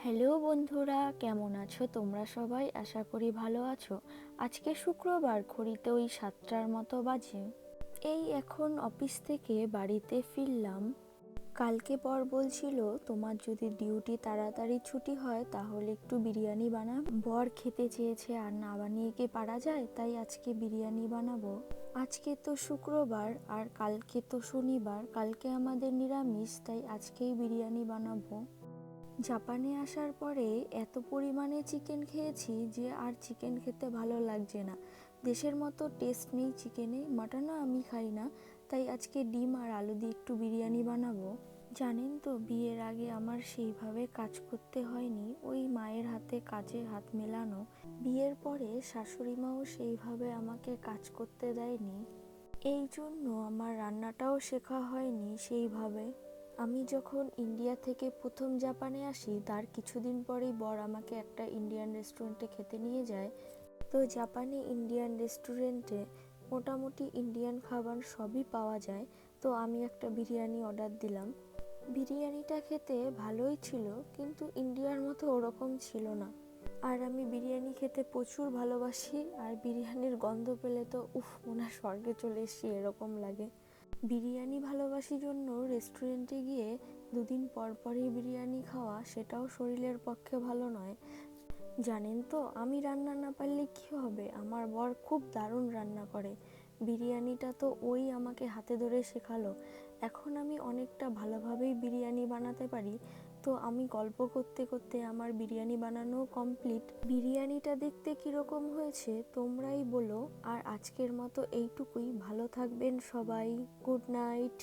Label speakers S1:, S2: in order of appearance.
S1: Hello বন্ধুরা, কেমন আছো তোমরা সবাই? আশা করি ভালো আছো। আজকে শুক্রবার, ঘড়িতে ওই 7টার মতো বাজে। এই এখন অফিস থেকে বাড়িতে ফিরলাম। কালকে বর বলছিল তোমার যদি ডিউটি তাড়াতাড়ি ছুটি হয় তাহলে একটু বিরিয়ানি বানাবো। বর খেতে চেয়েছে, আর না বানিয়ে কি পারা যায়, তাই আজকে বিরিয়ানি বানাবো। আজকে তো শুক্রবার আর কালকে তো শনিবার, কালকে আমাদের নিরামিষ, তাই আজকেই বিরিয়ানি বানাবো। জাপানে আসার পরে এত পরিমাণে চিকেন খেয়েছি যে আর চিকেন খেতে ভালো লাগছে না। দেশের মতো টেস্ট নেই চিকেনে। মাটনও আমি খাই না, তাই আজকে ডিম আর আলু দিয়ে একটু বিরিয়ানি বানাবো। জানেন তো, বিয়ের আগে আমার সেইভাবে কাজ করতে হয়নি, ওই মায়ের হাতে কাজে হাত মেলানো। বিয়ের পরে শাশুড়ি মাও সেইভাবে আমাকে কাজ করতে দেয়নি, এই জন্য আমার রান্নাটাও শেখা হয়নি সেইভাবে। আমি যখন ইন্ডিয়া থেকে প্রথম জাপানে আসি, তার কিছুদিন পরেই বর আমাকে একটা ইন্ডিয়ান রেস্টুরেন্টে খেতে নিয়ে যায়। তো জাপানে ইন্ডিয়ান রেস্টুরেন্টে মোটামুটি ইন্ডিয়ান খাবার সবই পাওয়া যায়। তো আমি একটা বিরিয়ানি অর্ডার দিলাম। বিরিয়ানিটা খেতে ভালোই ছিল, কিন্তু ইন্ডিয়ার মতো ওরকম ছিল না। আর আমি বিরিয়ানি খেতে প্রচুর ভালোবাসি, আর বিরিয়ানির গন্ধ পেলে তো মনে হয় স্বর্গে চলে এসেছি এরকম লাগে। বিরিয়ানি ভালোবাসি জন্য রেস্টুরেন্টে গিয়ে দুদিন পর পরই বিরিয়ানি খাওয়া, সেটাও শরীরের পক্ষে ভালো নয়। জানেন তো, আমি রান্না না পারলে কি হবে, আমার বর খুব দারুণ রান্না করে। বিরিয়ানিটা তো ওই আমাকে হাতে ধরে শেখালো। এখন আমি অনেকটা ভালোভাবেই বিরিয়ানি বানাতে পারি। তো আমি গল্প করতে করতে আমার বিরিয়ানি বানানো কমপ্লিট। বিরিয়ানিটা দেখতে কীরকম হয়েছে তোমরাই বলো। আর আজকের মতো এইটুকুই। ভালো থাকবেন সবাই। Good night.